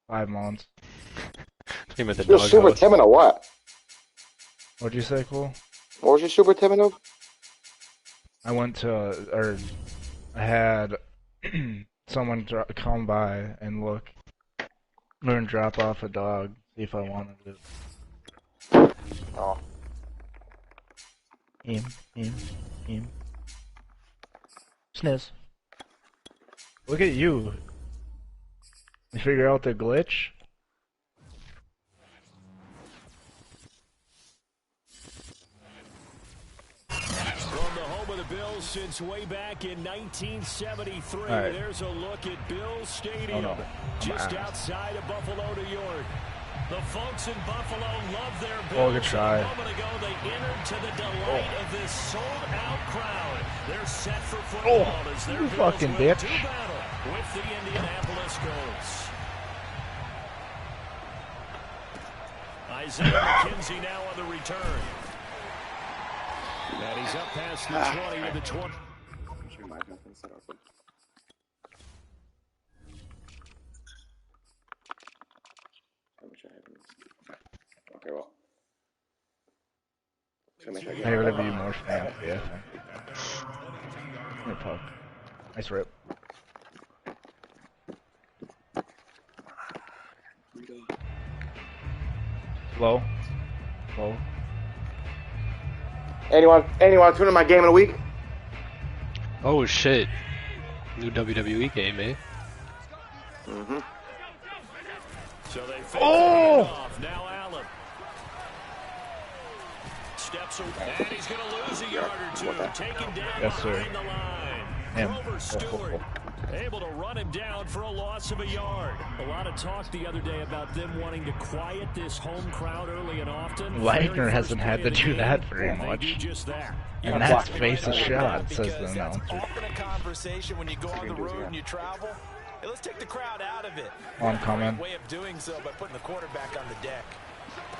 5 months. Him at the You're dog super house. timid or what? What'd you say, Cole? What was your super timid of? I went to, or I had someone come by and look, and drop off a dog, see if I wanted it. Oh. Him. Sniz. Look at you. You figure out the glitch? From the home of the Bills since way back in 1973, right. There's a look at Bills Stadium, Oh, no. just outside of Buffalo, New York. The folks in Buffalo love their Oh, Bills. good try. A moment ago, they entered to the delight of this sold-out crowd. They're set for football as their you Bills fucking will bitch. do battle with the Indianapolis Colts. Isaiah McKenzie now on the return. And he's up past the 20 to the 20. Okay, well. Hey, whatever you more fan. Yeah. Here, puck. Nice rip. Low. Anyone tune in my game of the week? Oh shit. New WWE game, eh? Mm-hmm. So they fake off. Now Allen. Steps away. And he's going to lose a yard or two. Taken down behind the line. Grover Stewart able to run him down for a loss of a yard. A lot of talk the other day about them wanting to quiet this home crowd early and often. Wagner hasn't had to do that very much. And that's face a shot, says the announcer. Often a conversation when you go on the road and you travel. Hey, let's take the crowd out of it. On comment. Way of doing so by putting the quarterback on the deck.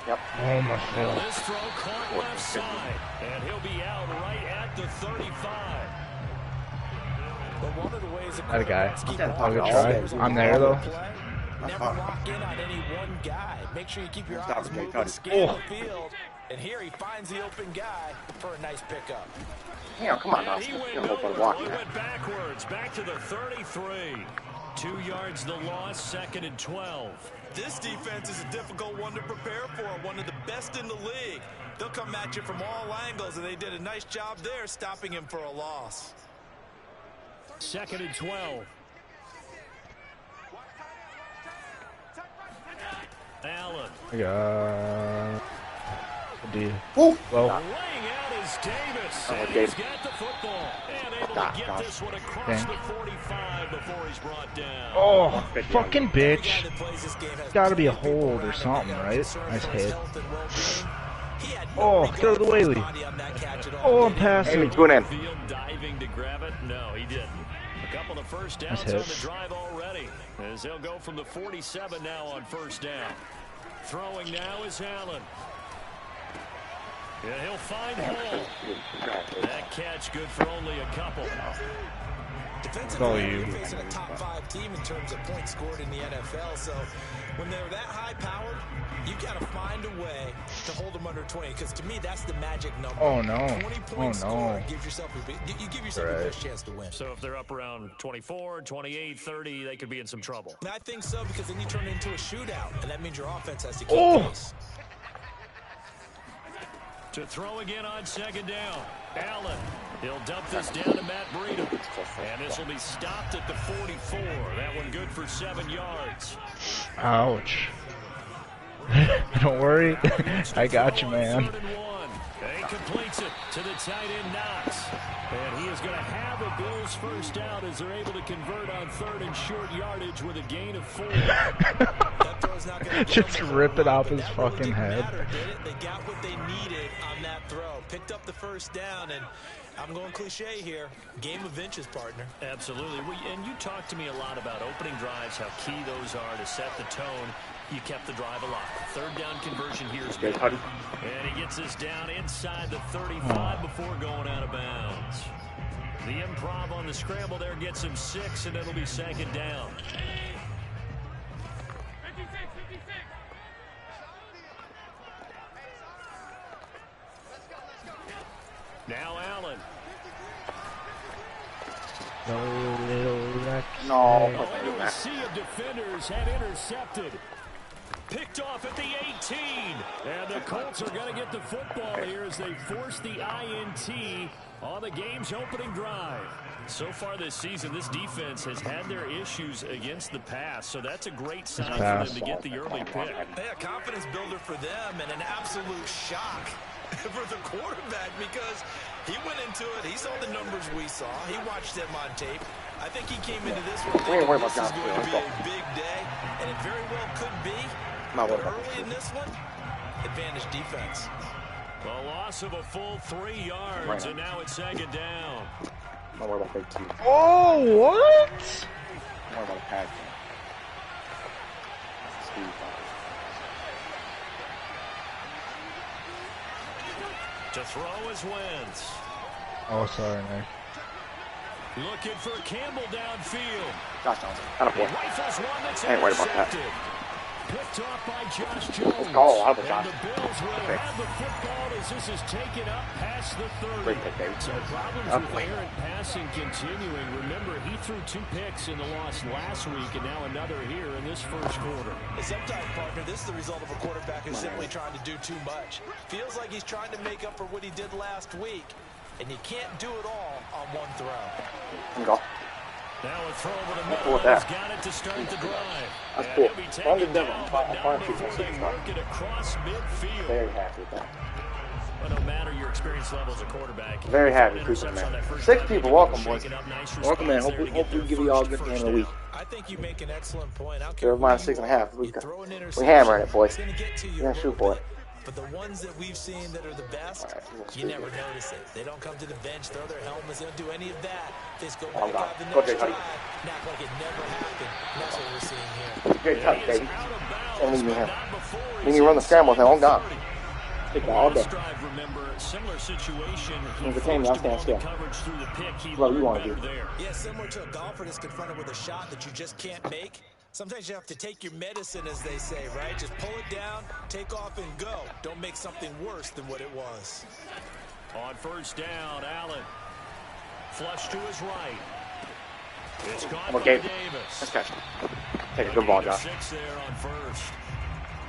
Yep. Oh my god. This throw caught left side, and he'll be out right at the 35. But one of the ways That a guy. I'll go try. I'm there though. Never lock in on any one guy. Make sure you keep your eyes moving, scan the field. And here he finds the open guy for a nice pickup. Damn, come on now. He went backwards, back to the 33. 2 yards the loss, 2nd and 12. This defense is a difficult one to prepare for, one of the best in the league. They'll come at you from all angles, and they did a nice job there stopping him for a loss. 2nd and 12. Allen. Yeah. D. Woo! Well. Laying out is Davis. And he's got the football. And able to get this one across the 45 before he's brought down. Oh, fucking bitch. Gotta be a hold or something, right? Nice hit. Oh, throw the whaley. Oh, I'm passing. Tune in. Diving to grab it. No, he didn't. A couple of first downs on the drive already. As they'll go from the 47 now on first down. Throwing now is Allen. Yeah, he'll find Hall. That catch good for only a couple. Defensively, you're facing a top 5 team in terms of points scored in the NFL. So when they're that high-powered, you got to find a way to hold them under 20. Because to me, that's the magic number. Oh no! 20 points scored gives yourself the best chance to win. So if they're up around 24, 28, 30, they could be in some trouble. And I think so, because then you turn it into a shootout, and that means your offense has to keep pace. To throw again on 2nd down. Allen. He'll dump this down to Matt Breida. And this will be stopped at the 44. That one good for 7 yards. Ouch. Don't worry. I got you, man. 3rd and 1. And he completes it to the tight end Knox. And he is going to have a Bills first down as they're able to convert on 3rd and short yardage with a gain of 4. Just rip it off his fucking head. They got what they needed on that throw. Picked up the first down, and I'm going cliche here. Game of inches, partner. Absolutely. And you talked to me a lot about opening drives, how key those are to set the tone. You kept the drive alive. 3rd down conversion here is good. And he gets this down inside the 35 before going out of bounds. The improv on the scramble there gets him 6, and it'll be 2nd down. Now Allen. No. Into a sea of defenders and intercepted. Picked off at the 18. And the Colts are going to get the football here as they force the INT on the game's opening drive. So far this season, this defense has had their issues against the pass, so that's a great sign for them to get the early pick. Yeah, confidence builder for them and an absolute shock for the quarterback because he went into it. He saw the numbers we saw. He watched them on tape. I think he came into this one thinking this is going to be a big day, and it very well could be. But early in this one, advantage defense. A loss of a full 3 yards, and now it's second down. Don't worry about big two. Oh, what? Don't worry about the pass. To throw is Wentz. Oh, sorry, Nick. Looking for Campbell downfield. Josh Johnson. Kind of boy. Rifles one that's I ain't worried about that. Picked off by Josh Jones. Let's go. Out of the And Josh. the Bills will have the football as this is taken up past the 30. Great pick, baby. So problems with errant passing continuing. Remember, he threw 2 picks in the loss last week and now another here in this first quarter. Sometimes, partner, this is the result of a quarterback who's simply trying to do too much. Feels like he's trying to make up for what he did last week, and you can't do it all on one throw. Go. Now a throw over the Cool with middle. that. He's got it to start the drive. That's cool. Very happy with that. But no matter your experience level as a quarterback, Very happy, people, man. 6 people, welcome, boys. Welcome in. Hope we give you all a good game of the week. I think you make an excellent point. They're minus 6.5. We hammering it, boys. We're gonna shoot for it. But the ones that we've seen that are the best, you never notice it. They don't come to the bench, throw their helmets, they don't do any of that. They just go back out the next drive, and act like it never happened. And that's what we're seeing here. Great touch, baby. Don't leave me here. When you run the scramble thing, I'm gone. Take that all day. Similar situation. Entertain me, I'll stand still. What you want to do? Yeah, similar to a golfer that's confronted with a shot that you just can't make. Sometimes you have to take your medicine, as they say, right? Just pull it down, take off, and go. Don't make something worse than what it was. On first down, Allen. Flush to his right. It's caught by Davis. Let's catch it. Take a good ball, Josh. There on first.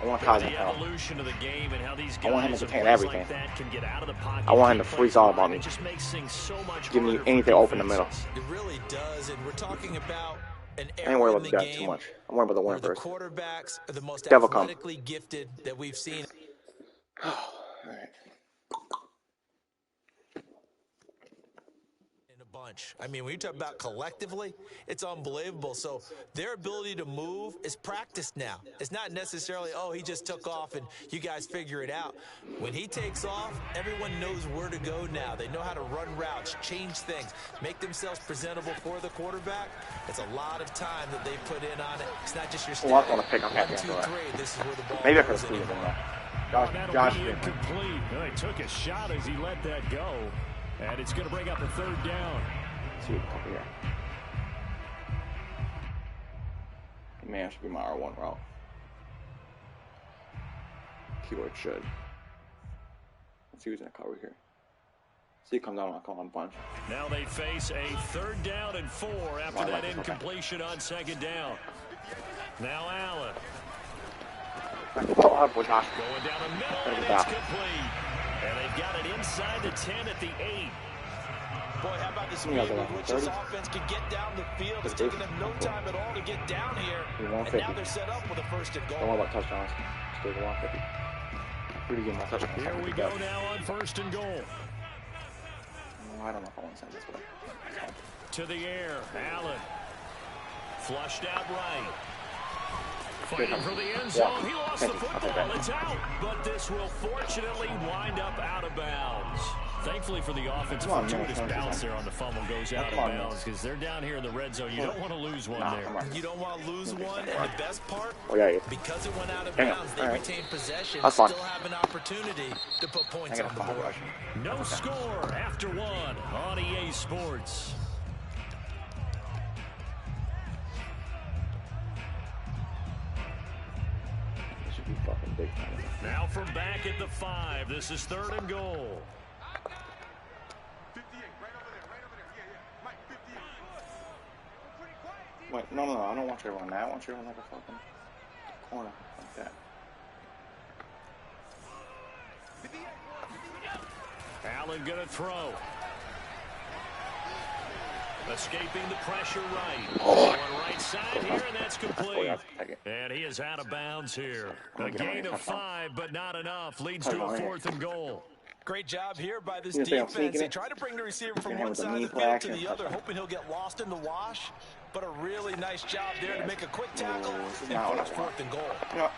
I want Kaiser the evolution of the game and how these guys I want him to contain everything. like that can get out of the pocket. I want him to freeze all about me. It just makes things so much Give me harder for anything open in the middle. It really does, and we're talking about an I ain't worried era about in the the guy too game much. I'm worried about the where winner the first. quarterbacks are the most Devil come. athletically gifted that we've seen. All right. Bunch. I mean, when you talk about collectively, it's unbelievable. So their ability to move is practiced now. It's not necessarily, oh, he just took off and you guys figure it out. When he takes off, everyone knows where to go now. They know how to run routes, change things, make themselves presentable for the quarterback. It's a lot of time that they put in on it. It's not just your step. Well, I want to pick. I'm 1, happy 2, after 3. that. This is where the ball Maybe I could have goes squeezed anyway. him. Josh Incomplete. Well, he took a shot as he let that go. And it's going to bring up a third down. Let's see what comes here. Man, should be my R1 route. Keyword should. Let's see who's in the cover here. See it come down on a come on bunch. Now they face a 3rd down and 4 after that incompletion on 2nd down. Now Allen. Oh, boy, Josh. Going down the middle, and it's complete. And they've got it inside the 10 at the 8. Boy, how about the speed with which this offense can get down the field? It's taken them no time at all to get down here. And now they're set up with a 1st and goal. Don't worry about touchdowns. Still 150. Pretty good, my touchdown. Here we go now on 1st and goal. I don't know if I want to send this way. To the air, Allen. Flushed out right. Fighting for the end zone. He lost the football. It's out. But this will fortunately wind up out of bounds. Thankfully for the offense, fortuitous bounce there on the fumble goes out of bounds because they're down here in the red zone. You don't want to lose one there. You don't want to lose one. And the best part, because it went out of bounds, they retained possession, still have an opportunity to put points on the board. No score after 1 on EA Sports. Now from back at the 5, this is 3rd and goal. No, I don't want you to run that. I want you to run like a fucking corner like that. Allen gonna throw. Escaping the pressure right. Going right side here, and that's complete. And he is out of bounds here. A gain of 5, but not enough. Leads to a 4th and goal. Great job here by this defense. They try to bring the receiver from one side of the field to the other, hoping he'll get lost in the wash. But a really nice job there to make a quick tackle and force 4th and goal.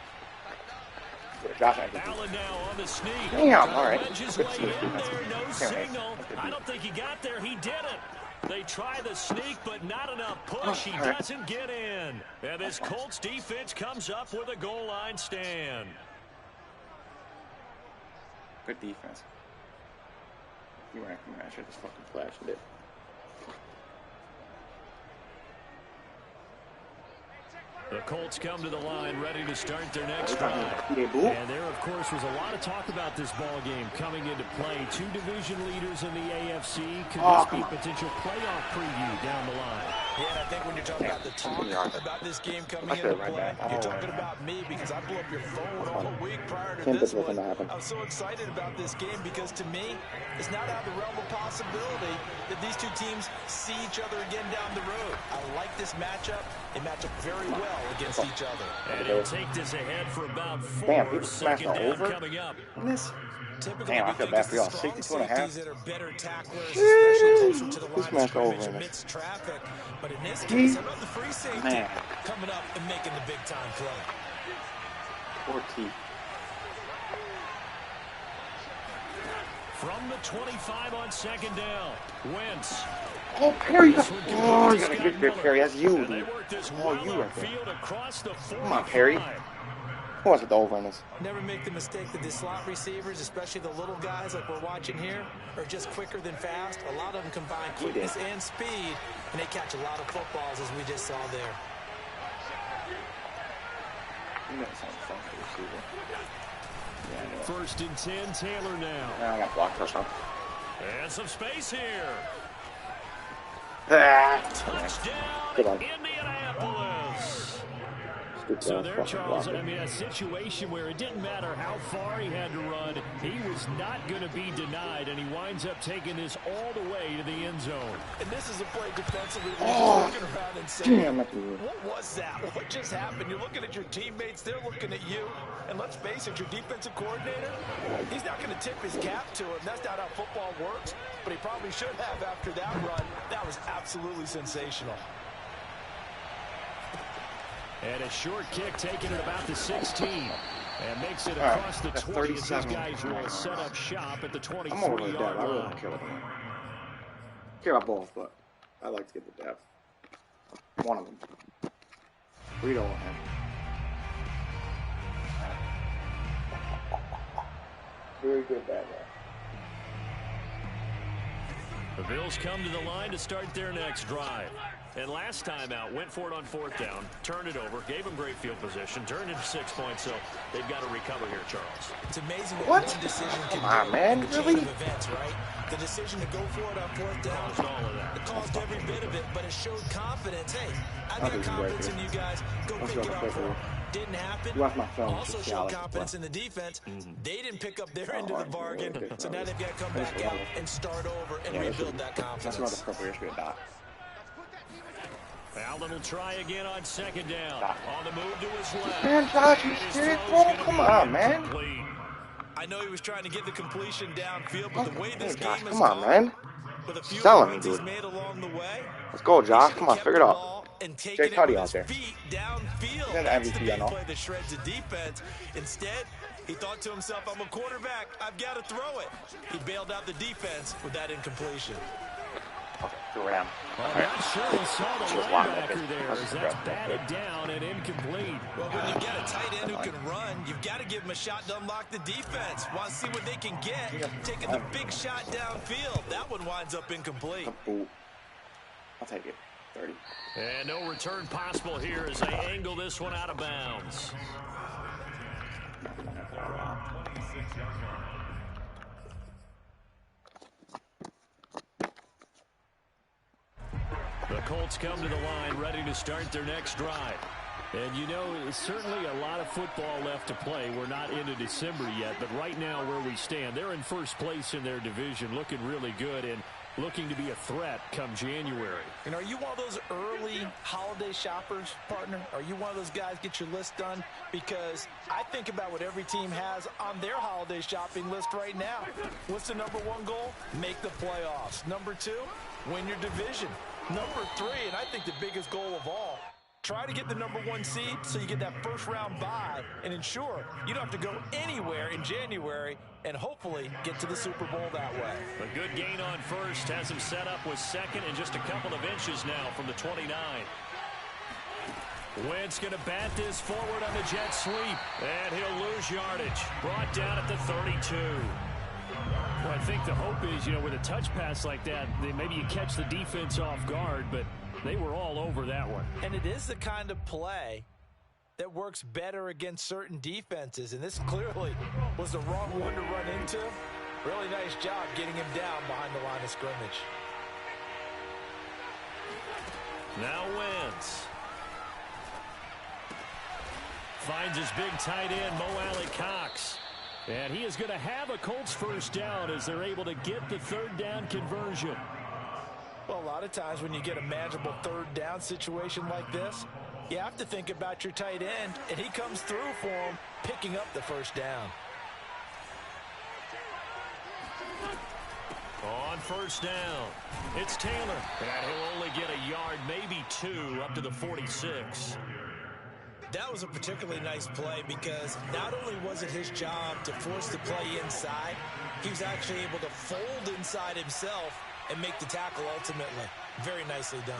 Allen now on the sneak. Damn, all right. No signal. I don't think he got there. He didn't. They try the sneak, but not enough push. He doesn't get in. And this Colts defense comes up with a goal line stand. Good defense. You're right. I should just fucking flashed it. The Colts come to the line ready to start their next drive. And there, of course, was a lot of talk about this ball game coming into play. 2 division leaders in the AFC. Could this be a potential playoff preview down the line? Yeah, and I think when you're talking about the talk about this game coming into play, you're talking about me because I blew up your phone all week prior to this one. I was so excited about this game because to me, it's not out of the realm of possibility that these two teams see each other again down the road. I like this matchup. They match up very well against each other. And he'll take this ahead for about 4. Second down coming up. Damn, I feel bad for y'all. 62.5. That are better tacklers, especially closer to the line of scrimmage amidst traffic. But in this case, how about the free safety coming up and making the big time play? Poor teeth. From the 25 on second down, Wentz. Oh, Perry! Oh, you gotta get there, Perry. That's you, dude. Oh, you right there. Come on, Perry. Who wants the over on this? Never make the mistake that the slot receivers, especially the little guys like we're watching here, are just quicker than fast. A lot of them combine quickness and speed, and they catch a lot of footballs, as we just saw there. First and 10, Taylor now. I got blocked touchdown. And some space here. Touchdown, Indianapolis. So there, Charles, I mean, a situation where it didn't matter how far he had to run, he was not going to be denied, and he winds up taking this all the way to the end zone. And this is a play defensively where you're looking around and saying, what was that? What just happened? You're looking at your teammates, they're looking at you, and let's face it, your defensive coordinator, he's not going to tip his cap to him. That's not how football works, but he probably should have after that run. That was absolutely sensational. And a short kick taken at about the 16. And makes it across the 20 as these guys will set up shop at the 23-yard line. I really don't care about both, but I like to get the depth. One of them. We don't want him. Very good bad guy. The Bills come to the line to start their next drive. And last time out, went for it on 4th down, turned it over, gave them great field position, turned it to 6 points, so they've got to recover here, Charles. It's amazing what one decision can do man, in the chain of events, right? The decision to go for it on 4th down, all of that. It caused every bit of it, but it showed confidence. Hey, I've got confidence in you guys. Go pick it up for it. Didn't happen. Also showed confidence in the defense. They didn't pick up their end of the bargain, so now they've got to come back out and start over and rebuild that confidence. That's another purple. You're dot. Allen will try again on second down. On the move to his left. Man, Josh, you serious, bro? Come on, man. I know he was trying to get the completion downfield, but the way this game is come on, man. With a few points he's made along the way. Let's go, Josh. Come on, figure it out. Jay Cuddy out there. Downfield. That's the MVP, I know. Play the shreds of defense. Instead, he thought to himself, I'm a quarterback. I've got to throw it. He bailed out the defense with that incompletion. Go around. Well, I'm not sure he saw the linebacker there as that's batted down and incomplete. Well, when you get a tight end who can run, you've got to give him a shot to unlock the defense. Want to see what they can get. Taking the big shot downfield. That one winds up incomplete. I'll take it. 30. And no return possible here as they angle this one out of bounds. The Colts come to the line, ready to start their next drive. And, you know, it's certainly a lot of football left to play. We're not into December yet, but right now where we stand, they're in first place in their division, looking really good and looking to be a threat come January. And are you one of those early holiday shoppers, partner? Are you one of those guys get your list done? Because I think about what every team has on their holiday shopping list right now. What's the number one goal? Make the playoffs. Number two, win your division. Number three, and I think the biggest goal of all, try to get the number one seed so you get that first round bye and ensure you don't have to go anywhere in January and hopefully get to the Super Bowl that way. A good gain on first has him set up with second and just a couple of inches now from the 29. Wentz going to bat this forward on the jet sweep, and he'll lose yardage. Brought down at the 32. Well, I think the hope is, you know, with a touch pass like that, maybe you catch the defense off guard, but they were all over that one. And it is the kind of play that works better against certain defenses, and this clearly was the wrong one to run into. Really nice job getting him down behind the line of scrimmage. Now Wentz finds his big tight end, Mo Alley-Cox. And he is going to have a Colts first down as they're able to get the third down conversion. Well, a lot of times when you get a manageable third down situation like this, you have to think about your tight end, and he comes through for him, picking up the first down. On first down, it's Taylor. And he'll only get a yard, maybe two, up to the 46. That was a particularly nice play because not only was it his job to force the play inside, he was actually able to fold inside himself and make the tackle ultimately. Very nicely done.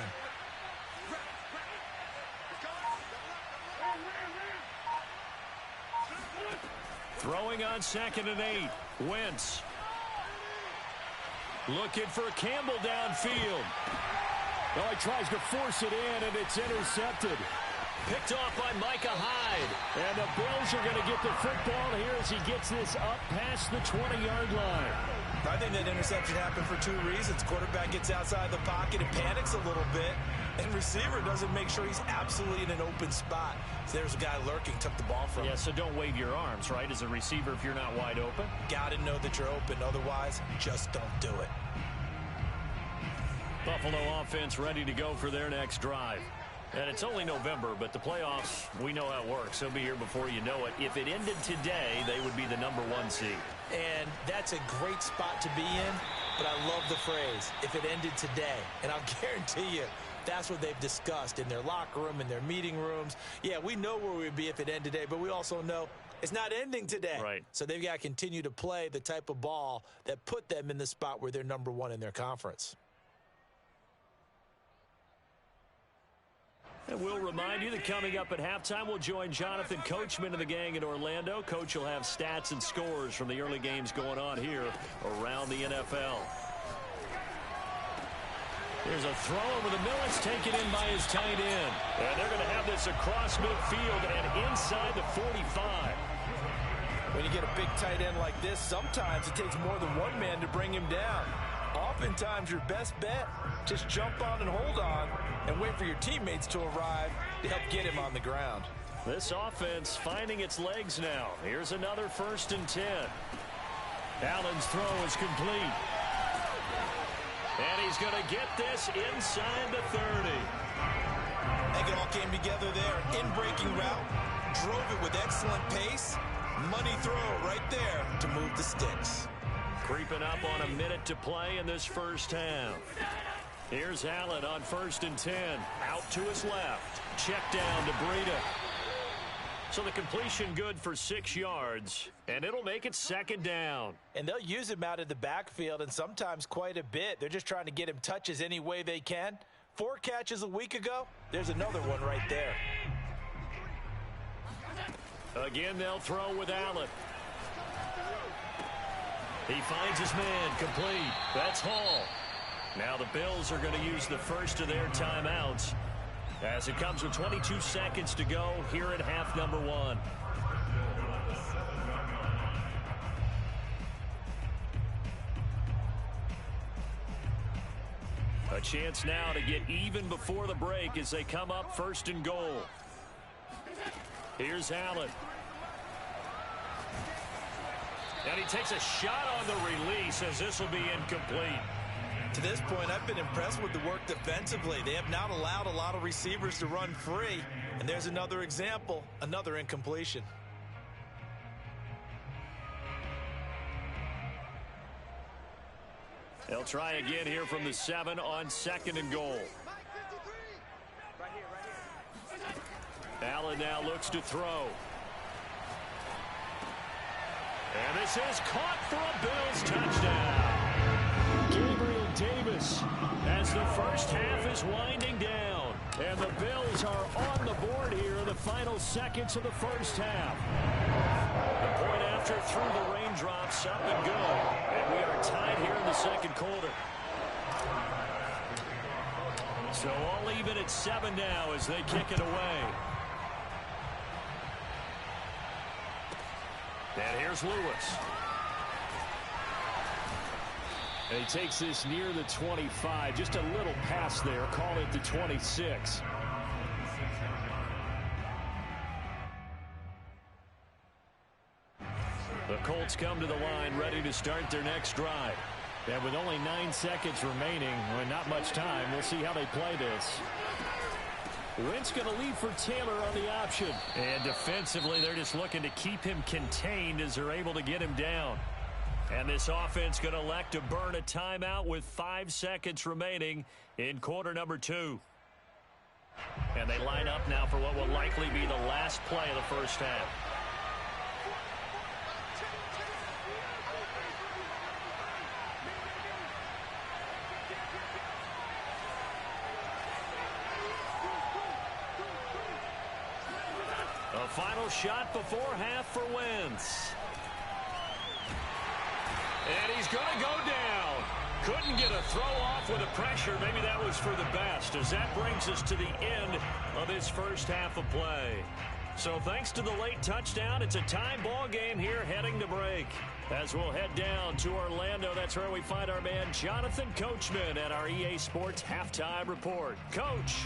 Throwing on 2nd and 8. Wentz. Looking for Campbell downfield. Well, he tries to force it in, and it's intercepted. Picked off by Micah Hyde. And the Bills are going to get the football here as he gets this up past the 20-yard line. I think that interception happened for two reasons. Quarterback gets outside the pocket and panics a little bit, and receiver doesn't make sure he's absolutely in an open spot. So there's a guy lurking, took the ball from him. Yeah, so don't wave your arms, right, as a receiver if you're not wide open. Got to know that you're open. Otherwise, just don't do it. Buffalo offense ready to go for their next drive. And it's only November, but the playoffs, we know how it works. They'll be here before you know it. If it ended today, they would be the number one seed. And that's a great spot to be in, but I love the phrase, if it ended today. And I'll guarantee you, that's what they've discussed in their locker room, in their meeting rooms. Yeah, we know where we'd be if it ended today, but we also know it's not ending today. Right. So they've got to continue to play the type of ball that put them in the spot where they're number one in their conference. And we'll remind you that coming up at halftime, we'll join Jonathan Coachman and the gang in Orlando. Coach will have stats and scores from the early games going on here around the NFL. There's a throw over the middle. It's taken in by his tight end. And they're going to have this across midfield and inside the 45. When you get a big tight end like this, sometimes it takes more than one man to bring him down. Oftentimes, your best bet, just jump on and hold on and wait for your teammates to arrive to help get him on the ground. This offense finding its legs now. Here's another 1st and 10. Allen's throw is complete. And he's going to get this inside the 30. I think it all came together there. In-breaking route, drove it with excellent pace. Money throw right there to move the sticks. Creeping up on a minute to play in this first half. Here's Allen on 1st and 10. Out to his left. Check down to Breida. So the completion good for 6 yards, and it'll make it 2nd down. And they'll use him out of the backfield, and sometimes quite a bit. They're just trying to get him touches any way they can. 4 catches a week ago. There's another one right there. Again, they'll throw with Allen. He finds his man complete. That's Hall. Now the Bills are going to use the first of their timeouts as it comes with 22 seconds to go here at half number 1. A chance now to get even before the break as they come up 1st and goal. Here's Allen. And he takes a shot on the release as this will be incomplete. To this point, I've been impressed with the work defensively. They have not allowed a lot of receivers to run free. And there's another example, another incompletion. They'll try again here from the 7 on 2nd and goal. Allen now looks to throw. And this is caught for a Bills touchdown. Gabriel Davis as the first half is winding down. And the Bills are on the board here in the final seconds of the first half. The point after through the raindrops, up and good. And we are tied here in the 2nd quarter. So all even at 7 now as they kick it away. And here's Lewis. And he takes this near the 25. Just a little pass there. Call it the 26. The Colts come to the line ready to start their next drive. And with only 9 seconds remaining, well, not much time, we'll see how they play this. Wentz going to lead for Taylor on the option. And defensively, they're just looking to keep him contained as they're able to get him down. And this offense going to elect to burn a timeout with 5 seconds remaining in quarter number 2. And they line up now for what will likely be the last play of the first half. A final shot before half for Wentz. And he's going to go down. Couldn't get a throw off with the pressure. Maybe that was for the best, as that brings us to the end of this first half of play. So thanks to the late touchdown, it's a tie ball game here heading to break. As we'll head down to Orlando, that's where we find our man Jonathan Coachman at our EA Sports Halftime Report. Coach.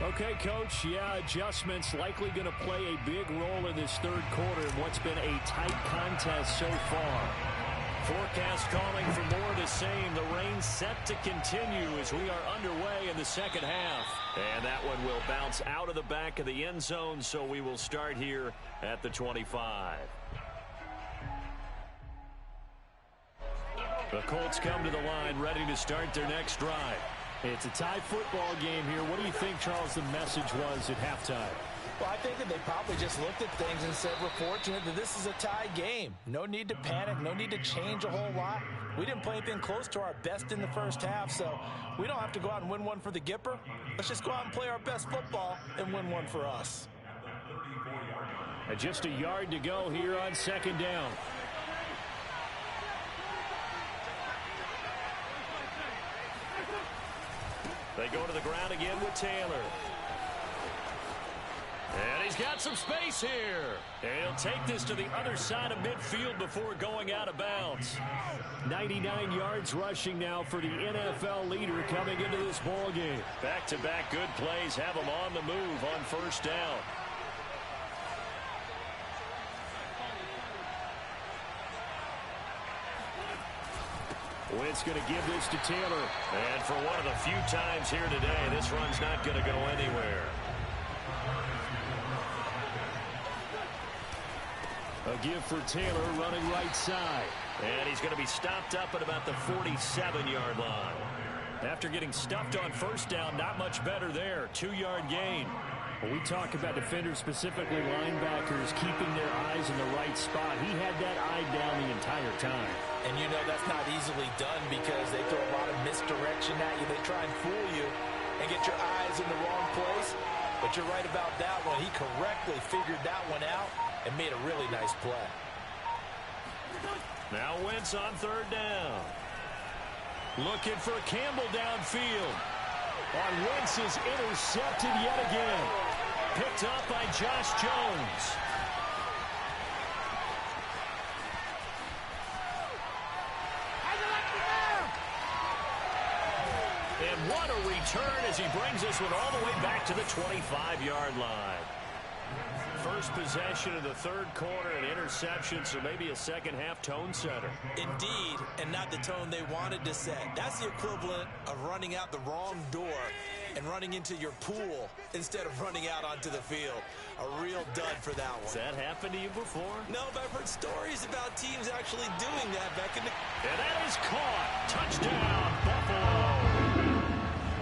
Okay, Coach, yeah, adjustments likely going to play a big role in this 3rd quarter in what's been a tight contest so far. Forecast calling for more of the same. The rain set to continue as we are underway in the 2nd half. And that one will bounce out of the back of the end zone, so we will start here at the 25. The Colts come to the line ready to start their next drive. It's a tie football game here. What do you think, Charles, the message was at halftime? Well, I think that they probably just looked at things and said, we're fortunate that this is a tie game. No need to panic. No need to change a whole lot. We didn't play anything close to our best in the first half, so we don't have to go out and win one for the Gipper. Let's just go out and play our best football and win one for us. And just a yard to go here on 2nd down. They go to the ground again with Taylor. And he's got some space here. And he'll take this to the other side of midfield before going out of bounds. 99 yards rushing now for the NFL leader coming into this ball game. Back-to-back good plays have him on the move on 1st down. Wentz going to give this to Taylor. And for one of the few times here today, this run's not going to go anywhere. A give for Taylor running right side. And he's going to be stopped up at about the 47-yard line. After getting stuffed on 1st down, not much better there. 2-yard gain. When we talk about defenders, specifically linebackers, keeping their eyes in the right spot, he had that eye down the entire time. And you know that's not easily done because they throw a lot of misdirection at you. They try and fool you and get your eyes in the wrong place. But you're right about that one. He correctly figured that one out and made a really nice play. Now Wentz on third down. Looking for Campbell downfield. On Wentz is intercepted yet again. Picked up by Josh Jones. And what a return as he brings this one all the way back to the 25-yard line. First possession of the third quarter, an interception, so maybe a second-half tone setter. Indeed, and not the tone they wanted to set. That's the equivalent of running out the wrong door and running into your pool instead of running out onto the field. A real dud for that one. Has that happened to you before? No, but I've heard stories about teams actually doing that back in the... And that is caught. Touchdown, Buffalo.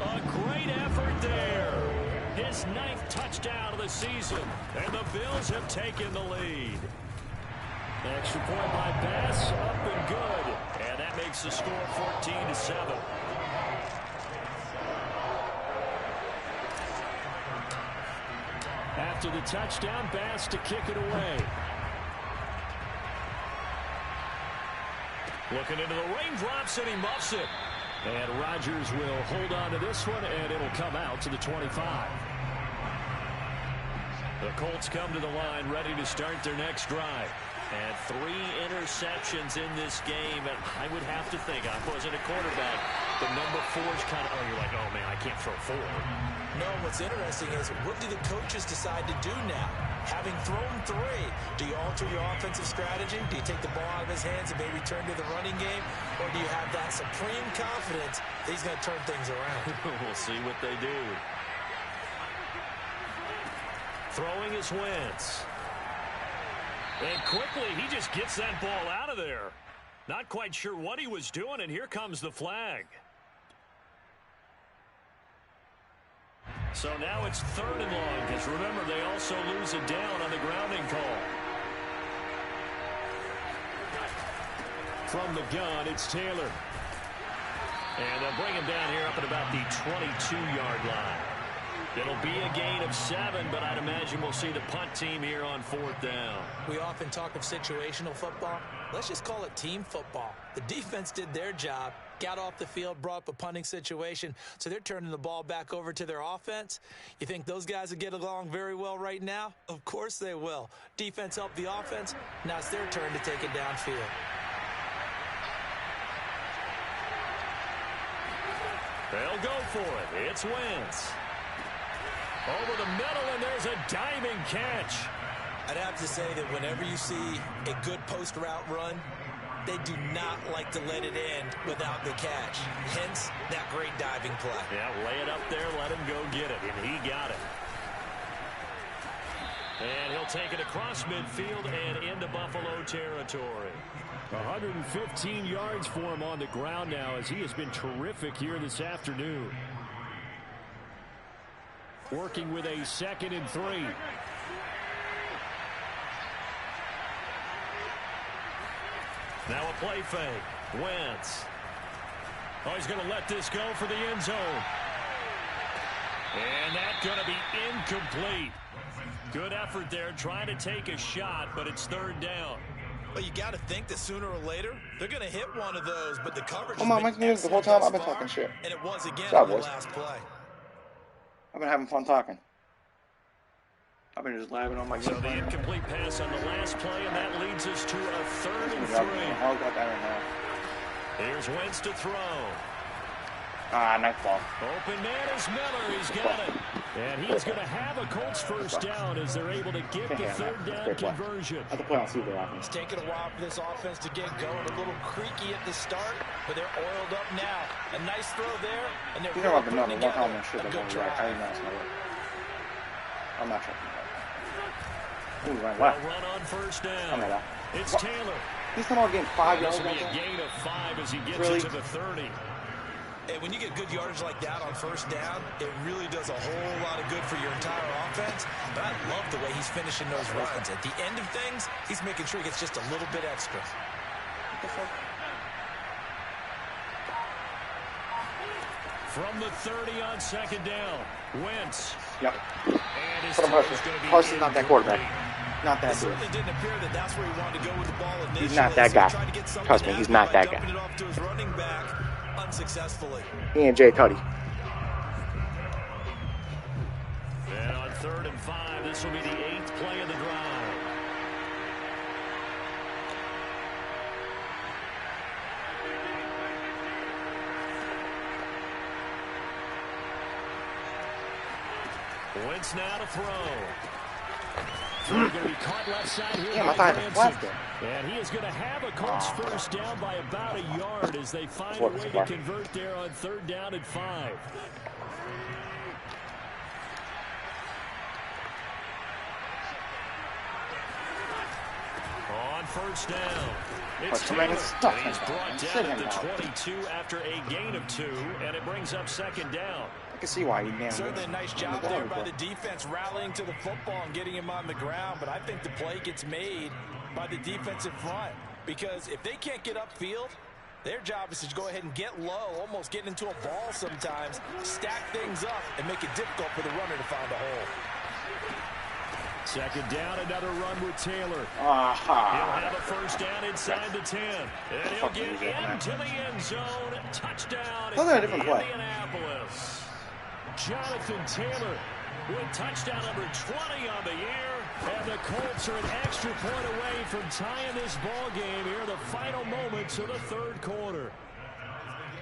A great effort there. His 9th touchdown of the season, and the Bills have taken the lead. Extra point by Bass, up and good, and that makes the score 14-7. After the touchdown, Bass to kick it away. Looking into the raindrops, and he muffs it. And Rodgers will hold on to this one, and it'll come out to the 25. The Colts come to the line, ready to start their next drive. And 3 interceptions in this game, and I would have to think, I wasn't a quarterback, the number 4 is kind of, oh, you're like, oh, man, I can't throw 4. No, what's interesting is, what do the coaches decide to do now? Having thrown 3, do you alter your offensive strategy? Do you take the ball out of his hands and maybe turn to the running game? Or do you have that supreme confidence that he's going to turn things around? We'll see what they do. Throwing is Wentz. And quickly, he just gets that ball out of there. Not quite sure what he was doing, and here comes the flag. So now it's 3rd and long, because remember, they also lose it down on the grounding call. From the gun, it's Taylor. And they'll bring him down here up at about the 22-yard line. It'll be a gain of 7, but I'd imagine we'll see the punt team here on 4th down. We often talk of situational football. Let's just call it team football. The defense did their job, got off the field, brought up a punting situation, so they're turning the ball back over to their offense. You think those guys will get along very well right now? Of course they will. Defense helped the offense. Now it's their turn to take it downfield. They'll go for it. It's Wentz. Over the middle, and there's a diving catch. I'd have to say that whenever you see a good post route run, they do not like to let it end without the catch. Hence, that great diving play. Yeah, lay it up there, let him go get it, and he got it. And he'll take it across midfield and into Buffalo territory. 115 yards for him on the ground now, as he has been terrific here this afternoon. Working with a 2nd and 3. Now a play fake. Wentz. Oh, he's going to let this go for the end zone. And that's going to be incomplete. Good effort there, trying to take a shot, but it's 3rd down. Well, you got to think that sooner or later, they're going to hit one of those, but the coverage Come on, Mike, the whole time I've been talking shit. And it was again on the last play. I've been having fun talking. I've been just laughing on my So the incomplete pass on the last play, and that leads us to a 3rd and 3. How got that right now? Here's Wentz to throw. Nice ball. Open man is Miller. He's got it. And he's going to have a Colts first down as they're able to get the 3rd down conversion. I have to play on Super offense. It's taken a while for this offense to get going. A little creaky at the start, but they're oiled up now. A nice throw there, and they're really putting together a good drive. I'm not checking that. Ooh, right left. Run on first down. It's Taylor. He's not all getting 5 yards. This will be a gain of 5 as he gets it to the 30. And when you get good yardage like that on first down, it really does a whole lot of good for your entire offense. But I love the way he's finishing those runs. At the end of things, he's making sure he gets just a little bit extra. From the 30 on 2nd down, Wentz. Yep. And his Carson's not that quarterback. Not that It certainly didn't appear that that's where he wanted to go with the ball initially. He's not that guy. Trust me, he's not that guy. It off to his running back unsuccessfully. He ain't Jay Cuddy. And on 3rd and 5, this will be the 8th play of the drive. Wentz now to throw. Going to be caught left side here. Damn, I thought it was and he is going to have a Colts first down by about a yard as they find a way to convert there on 3rd down and 5. On 1st down, it's Taylor, and he's brought down at the 22 after a gain of 2, and it brings up 2nd down. I can see why he damn. Certainly a nice job there by the defense rallying to the football and getting him on the ground, but I think the play gets made by the defensive front because if they can't get upfield, their job is to go ahead and get low, almost get into a ball sometimes, stack things up, and make it difficult for the runner to find a hole. 2nd down, another run with Taylor. Aha. He'll have a first down inside the 10. And he'll get into the end zone. Touchdown in Indianapolis. Jonathan Taylor with touchdown number 20 on the year. And the Colts are an extra point away from tying this ball game here in the final moments of the 3rd quarter.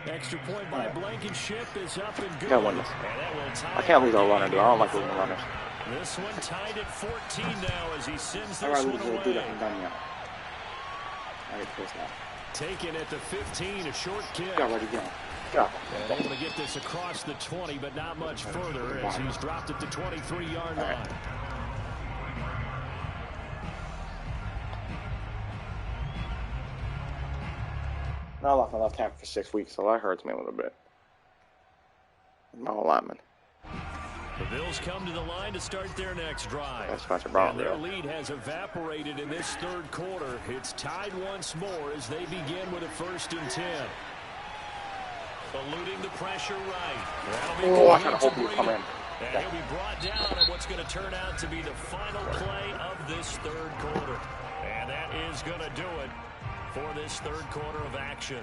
Extra point by Blankenship is up and good. I can't lose our runner, dude. I don't like losing runners. This one tied at 14 now as he sends this one away. Taken at the 15, a short kick. Got ready to go. And able to get this across the 20, but not much further as he's dropped at the 23-yard line. Now I lost my left tackle for 6 weeks, so that hurts me a little bit. My whole lineman. The Bills come to the line to start their next drive. And their lead has evaporated in this 3rd quarter. It's tied once more as they begin with a 1st and 10. Eluding the pressure right. I kind of hope he'll come in. And he'll be brought down on what's going to turn out to be the final play of this 3rd quarter. And that is going to do it for this 3rd quarter of action.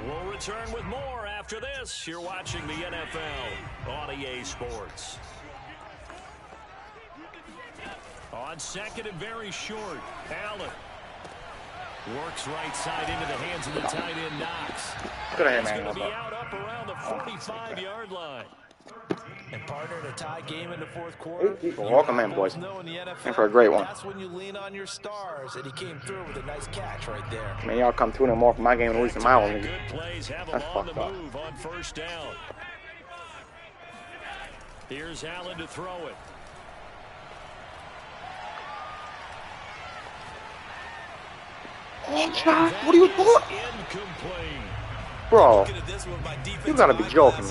We'll return with more after this. You're watching the NFL on EA Sports. On 2nd and very short, Allen works right side into the hands of the tight end Knox. He's going to be out up around the 45-yard line. And partner, in a tie game in the 4th quarter. 8 people, welcome in, boys. In for a great one. That's when you lean on your stars, and he came through with a nice catch right there. Man, y'all come tuning more for my game than losing my own. Good plays have him on the move on 1st down. Here's Allen to throw it. Oh, Josh, what are you doing? Incomplete. Bro, you gotta be joking.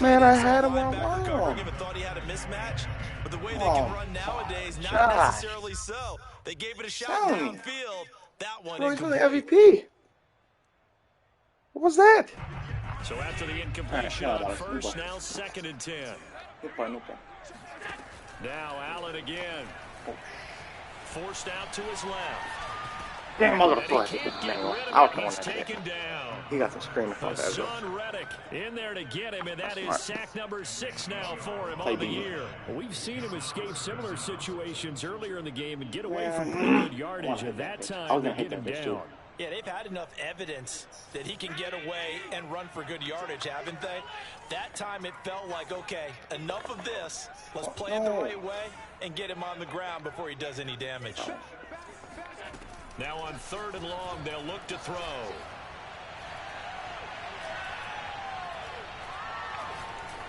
Man, I had him on wrong. Thought he had a mismatch, but the way they can run nowadays, not necessarily so. They gave it a shot downfield. That one incomplete. The MVP. What was that? So after the incompletion on 1st, now 2nd and 10. Now Allen again. Forced out to his left. Damn motherfucker. He got some screaming from that. Son Reddick in there to get him, and that is sack number 6 now for him on the year. We've seen him escape similar situations earlier in the game and get away from pretty good yardage. At that time, they get him down. Yeah, they've had enough evidence that he can get away and run for good yardage, haven't they? That time it felt like, okay, enough of this. Let's play it the right way and get him on the ground before he does any damage. Now on 3rd and long, they'll look to throw.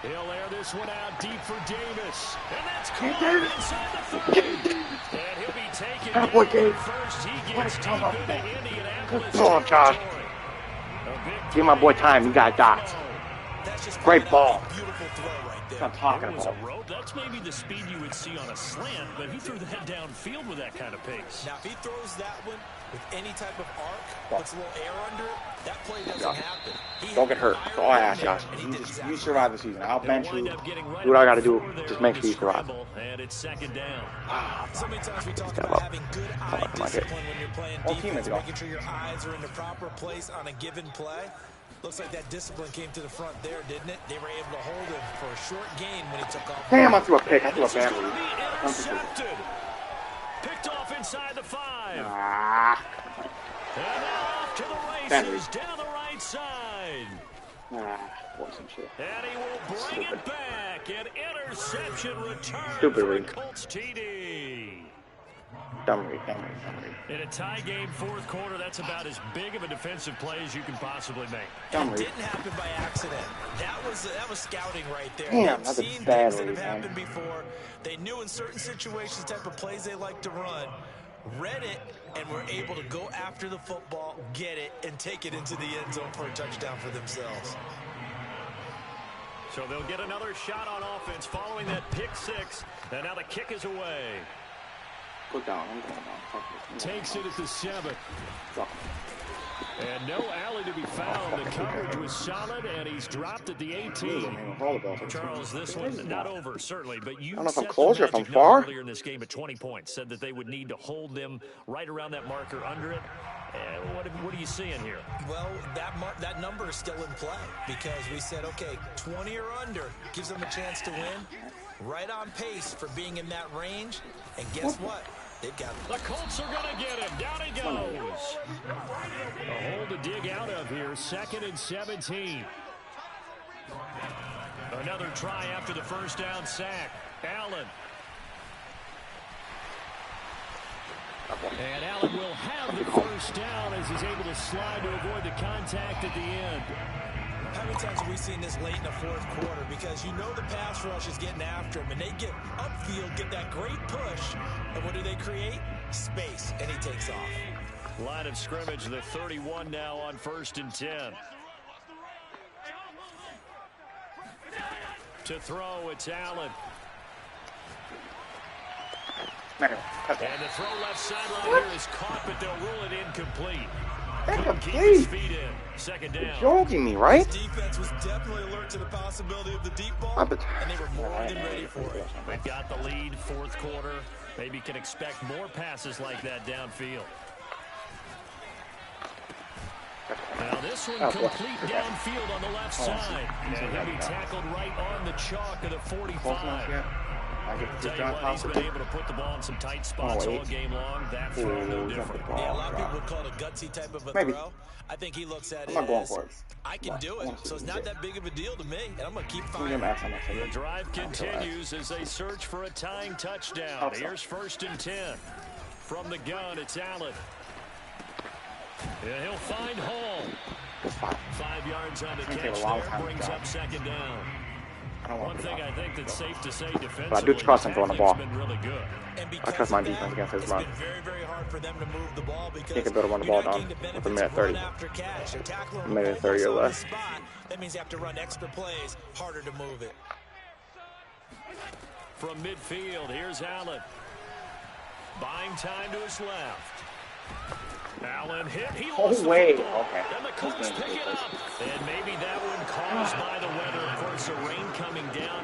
He'll air this one out deep for Davis. And that's caught inside the 40. And he'll be taken down first. He gets deep into Indianapolis. Come on, Josh. Give my boy time. He got dots. Great ball. there. I'm talking It was about. a rope. That's maybe the speed you would see on a slant, but he threw that downfield with that kind of pace. Now, if he throws that one with any type of arc, puts a little air under it, that play doesn't happen. Don't get hurt. That's all I ask, Josh. You survive the season. I'll bench you. Do what I got to do. Just make sure you survive. And it's second down. So many times we talk about having good eye discipline when you're playing defense, making sure your eyes are in the proper place on a given play. Looks like that discipline came to the front there, didn't it? They were able to hold him for a short gain when he took off. Damn, I threw a pick. I threw a bad Be read. intercepted. Picked off inside the 5. And now off to the races down the right side. And he will bring it back. An interception return for the Colts TD. Dumb read. In a tie game, fourth quarter, that's about as big of a defensive play as you can possibly make. It didn't happen by accident. That was scouting right there. Damn, that's a bad things that read, have happened before. They knew in certain situations the type of plays they like to run, read it, and were able to go after the football, get it, and take it into the end zone for a touchdown for themselves. So they'll get another shot on offense following that pick 6, and now the kick is away. Go down. I'm going down. Takes it at the 7. And no alley to be found. The coverage was solid, and he's dropped at the 18. Charles, this one's not over, certainly, but you set the magic number earlier in this game at 20 points. Said that they would need to hold them right around that marker under it. What are you seeing here? Well, that number is still in play because we said, okay, 20 or under gives them a chance to win. Right on pace for being in that range. And guess what? They've got the Colts are going to get him. Down he goes. A hole to dig out of here. 2nd and 17. Another try after the first down sack. Allen. And Allen will have the first down as he's able to slide to avoid the contact at the end. How many times have we seen this late in the fourth quarter? Because you know the pass rush is getting after him, and they get upfield, get that great push, and what do they create? Space, and he takes off. Line of scrimmage, the 31 now on 1st and 10. To throw, it's Allen. And the throw left sideline here is caught, but they'll rule it incomplete. Couldn't keep his feet in. Second down. You're joking me, right? This defense was definitely alert to the possibility of the deep ball, and they were more than ready for it. They've got the lead, fourth quarter. Maybe can expect more passes like that downfield. Now this one complete downfield on the left side. And he'll be tackled right on the chalk of the 45. Tell you what, he's been able to put the ball in some tight spots all game long. That throw no different. Yeah, a lot of people would call it a gutsy type of a throw. I think he looks at it as, I can do it, so it's not that big of a deal to me, and I'm going to keep firing. The drive continues as they search for a tying touchdown. Here's 1st and 10. From the gun, it's Allen. Yeah, he'll find Hall. 5 yards on the catch there, brings up second down. One thing I think that's safe to say defensively, but I do trust him throwing the ball. Been really good. I trust my defense against his run. Very hard for them to move the ball because He can better run the ball down with a minute 30. A minute 30 or less. That means they have to run extra plays, harder to move it. From midfield, here's Allen. Buying time to his left. Allen hit. He lost the football. Okay. And the Colts pick it up. And maybe that one caused by the weather. Of course, the rain coming down.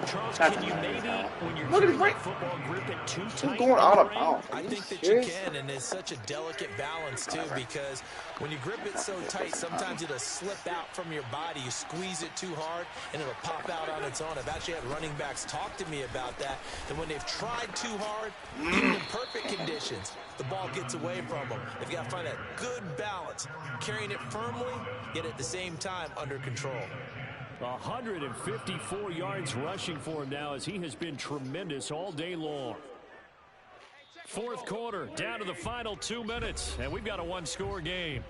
Charles, can you maybe, when you're keeping that football, grip it too tight? Going out of bounds. I think that you can, and it's such a delicate balance, too, because when you grip it so tight, sometimes it'll slip out from your body. You squeeze it too hard, and it'll pop out on its own. I've actually had running backs talk to me about that, and when they've tried too hard, even in perfect conditions, the ball gets away from them. They've got to find that good balance, carrying it firmly, yet at the same time under control. 154 yards rushing for him now as he has been tremendous all day long. Fourth quarter, down to the final 2 minutes, and we've got a one-score game.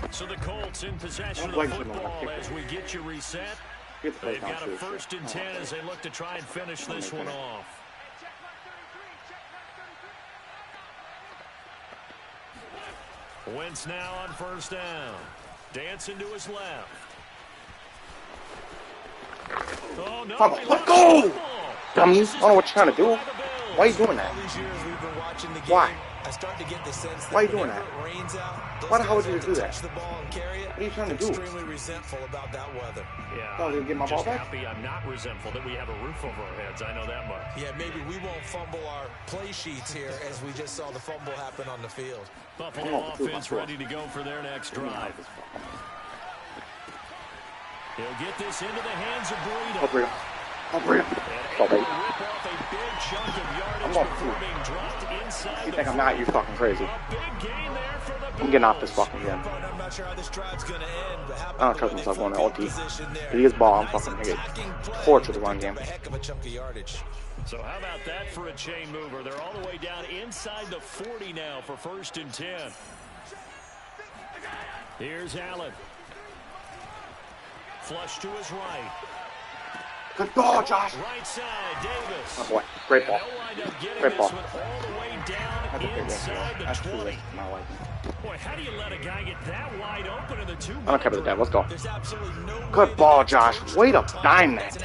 So the Colts in possession of the football as we get you reset. They've got a 1st and 10 as they look to try and finish this one off. Wentz now on first down. Dancing to his left. Oh, no. Let's go! Dummies. I don't know what you're trying to do. Why are you doing that? Why? Why are you doing that? Why the hell would you do that? What are you trying to do? Extremely resentful about that weather. Yeah, Oh, did you get my ball back? happy I'm not resentful that we have a roof over our heads. I know that much. Yeah, maybe we won't fumble our play sheets here as we just saw the fumble happen on the field. Buffalo offense ready to go for their next drive. He'll get this into the hands of Burrito. I'm going You think I'm not? You're fucking crazy. I'm getting off this fucking game. I don't trust myself going to OT. If he gets ball, I'm fucking gonna get tortured the run game. So how about that for a chain mover? They're all the way down inside the 40 now for 1st and 10. Here's Allen. Flush to his right. Good ball, Josh. Right side, Davis. Oh boy, great ball. Great ball. All the way down inside the 20. Boy, how do you let a guy get that wide open in the 2? I don't care about that. Let's go. Good ball, Josh. Way to dime that.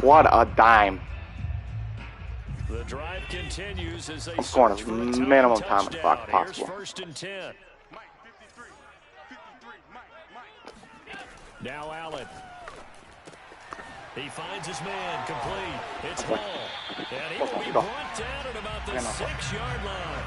What a dime. The drive continues as they I'm scoring as minimum time as possible. 1st and 10. Now Allen. He finds his man complete. It's Hall. And he will be brought down at about the 6-yard line.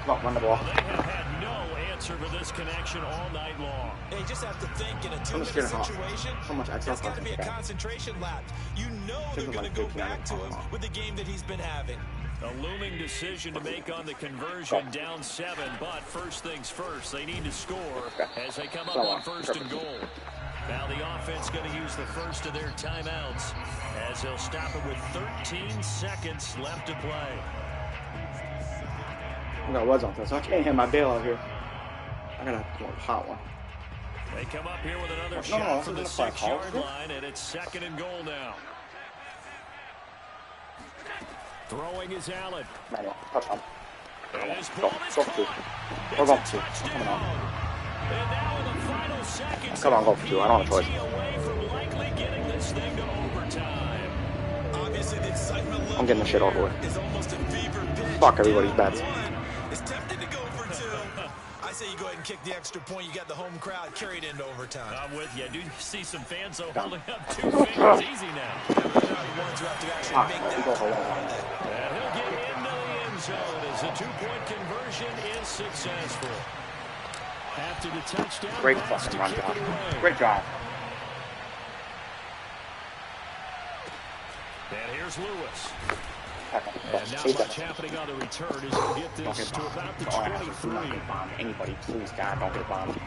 Come on, run the ball. They have had no answer for this connection all night long. Hey, you just have to think in a 2-minute situation. So much that's got to be a concentration lapse. You know they're going to go back to him with the game that he's been having. A looming decision to make on the conversion, down 7. But first things first, they need to score as they come up on 1st and goal. Now the offense going to use the first of their timeouts as they'll stop it with 13 seconds left to play. I was on this. I can't hit my bail out here. I gotta have a hot one. They come up here with another shot from the 6-yard line, and it's 2nd and goal now. Throwing is Allen. Touchdown. And his ball is caught. We're going to. Coming on. And now in the final seconds, come on, go for 2. I don't want a choice. away from likely getting this thing to overtime. Obviously, the excitement level I'm getting the shit over with. is almost a fever pitch. Fuck everybody's bets. It's tempted to go for 2. I say you go ahead and kick the extra point. You got the home crowd carried into overtime. I'm with you. I do see some fans holding up 2 fingers easy now. They're not the ones who have to actually make that. And he'll get into the end zone as the 2-point conversion is successful. After the touchdown, Great fucking run, Josh. Great job. And here's Lewis. And not much happening on the return as he'll get this to about the 23. Anybody, please, God, don't get bombed.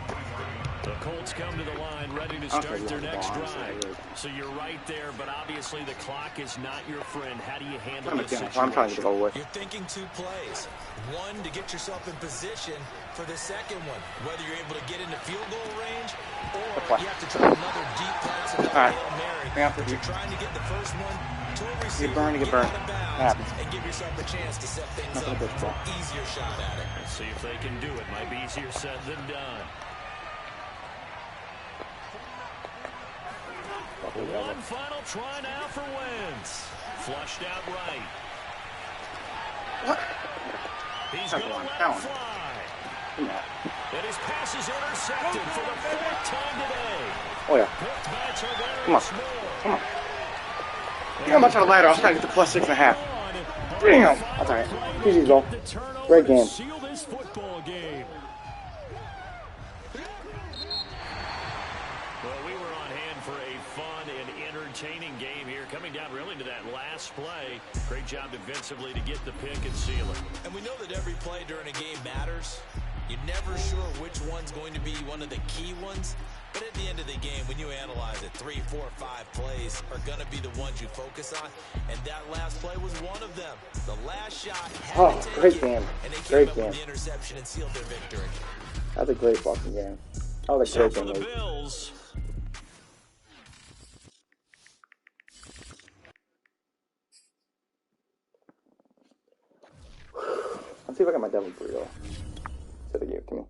The Colts come to the line ready to start their next drive. So you're right there, but obviously the clock is not your friend. How do you handle this situation? I'm trying to go with. You're thinking 2 plays. One, to get yourself in position for the second one. Whether you're able to get into field goal range, or you have to try another deep pass, another Hail Mary. But you're trying to get the first one to a receiver, get burned. Out of bounds, and give yourself a chance to set things up for an easier shot at it. Let's see if they can do it. Might be easier said than done. One final try now for Wentz. Flushed out right. What? He's going to let it fly. And his pass is intercepted for the 4th time today. Oh, yeah. Come on. Come on. How much on the ladder? I was trying to get the plus 6.5. Damn. That's all right. Easy goal. Great game. Seal this football game. Well, we were on hand for a fun and entertaining game here, coming down really to that last play. Great job defensively to get the pick and seal it. And we know that every play during a game matters. You're never sure which one's going to be one of the key ones. But at the end of the game, when you analyze it, 3, 4, 5 plays are going to be the ones you focus on. And that last play was one of them. The last shot had to take great it, game. and they Great came game. up with the interception and sealed their victory. That's a great fucking game. That was a great game. For the Bills, Let's see if I got my devil burrito. So they gave it to me.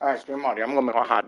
All right, stream audio. I'm gonna make a hot dish.